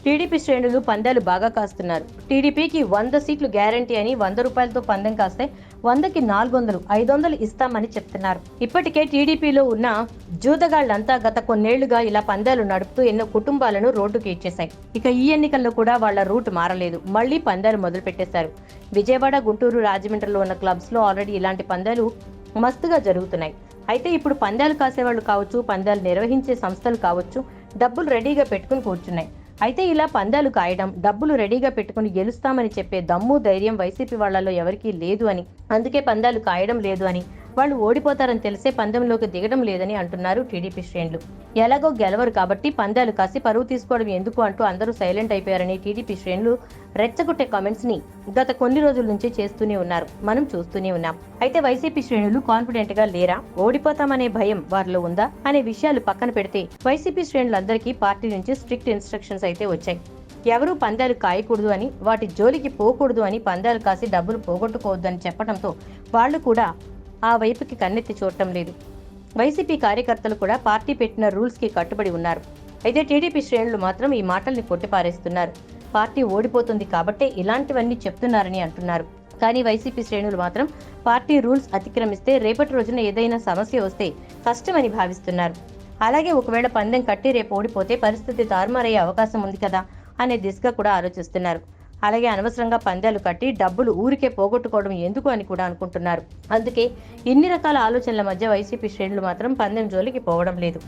TDP శ్రేణులు పందాలు బాగా కాస్తున్నారు. టీడీపీకి 100 సీట్లు గ్యారంటీ అని 100 రూపాయలతో పందెం కాస్తే 100కి 400, 500 ఇస్తామని చెప్తున్నారు. ఇప్పటికే టీడీపీలో ఉన్న జూదగాళ్లంతా గత కొన్నేళ్లుగా ఇలా పందాలు నడుపుతూ ఎన్నో కుటుంబాలను రోడ్డుకి ఇచ్చేశాయి. ఇక ఈ ఎన్నికల్లో కూడా వాళ్ల రూట్ మారలేదు, మళ్లీ పందాలు మొదలు పెట్టేశారు. విజయవాడ, గుంటూరు, రాజమండ్రిలో ఉన్న క్లబ్స్ లో ఆల్రెడీ ఇలాంటి పందాలు మస్తుగా జరుగుతున్నాయి. అయితే ఇప్పుడు పందాలు కాసేవాళ్లు కావచ్చు, పందాలు నిర్వహించే సంస్థలు కావచ్చు, డబ్బులు రెడీగా పెట్టుకుని కూర్చున్నాయి. అయితే ఇలా పందాలు కాయడం, డబ్బులు రెడీగా పెట్టుకుని గెలుస్తామని చెప్పే దమ్ము, ధైర్యం వైసీపీ వాళ్లలో ఎవరికీ లేదు అని, అందుకే పందాలు కాయడం లేదు అని, వాళ్ళు ఓడిపోతారని తెలిసే పందెంలోకి దిగడం లేదని అంటున్నారు టీడీపీ శ్రేణులు. ఎలాగో గెలవరు కాబట్టి పందాలు కాసి పరువు తీసుకోవడం ఎందుకు అంటూ అందరూ సైలెంట్ అయిపోయారని టీడీపీ శ్రేణులు రెచ్చగొట్టే కామెంట్స్ ని గత కొన్ని రోజుల నుంచి చేస్తూనే ఉన్నారు, మనం చూస్తూనే ఉన్నాం. అయితే వైసీపీ శ్రేణులు కాన్ఫిడెంట్ గా లేరా, ఓడిపోతామనే భయం వారిలో ఉందా అనే విషయాలు పక్కన పెడితే వైసీపీ శ్రేణులందరికీ పార్టీ నుంచి స్ట్రిక్ట్ ఇన్స్ట్రక్షన్స్ అయితే వచ్చాయి. ఎవరూ పందాలు కాయకూడదు అని, వాటి జోలికి పోకూడదు అని, పందాలు కాసి డబ్బులు పోగొట్టుకోవద్దు అని చెప్పడంతో వాళ్లు కూడా ఆ వైపుకి కన్నెత్తి చూడటం లేదు. వైసీపీ కార్యకర్తలు కూడా పార్టీ పెట్టిన రూల్స్ కి కట్టుబడి ఉన్నారు. అయితే టీడీపీ శ్రేణులు మాత్రం ఈ మాటల్ని కొట్టిపారేస్తున్నారు. పార్టీ ఓడిపోతుంది కాబట్టే ఇలాంటివన్నీ చెప్తున్నారని అంటున్నారు. కానీ వైసీపీ శ్రేణులు మాత్రం పార్టీ రూల్స్ అతిక్రమిస్తే రేపటి రోజున ఏదైనా సమస్య వస్తే కష్టమని భావిస్తున్నారు. అలాగే ఒకవేళ పందెం కట్టి రేపు ఓడిపోతే పరిస్థితి తారుమారయ్యే అవకాశం ఉంది కదా అనే దిశగా కూడా ఆలోచిస్తున్నారు. అలాగే అనవసరంగా పందాలు కట్టి డబ్బులు ఊరికే పోగొట్టుకోవడం ఎందుకు అని కూడా అనుకుంటున్నారు. అందుకే ఇన్ని రకాల ఆలోచనల మధ్య వైసీపీ శ్రేణులు మాత్రం పందెం జోలికి పోవడం లేదు.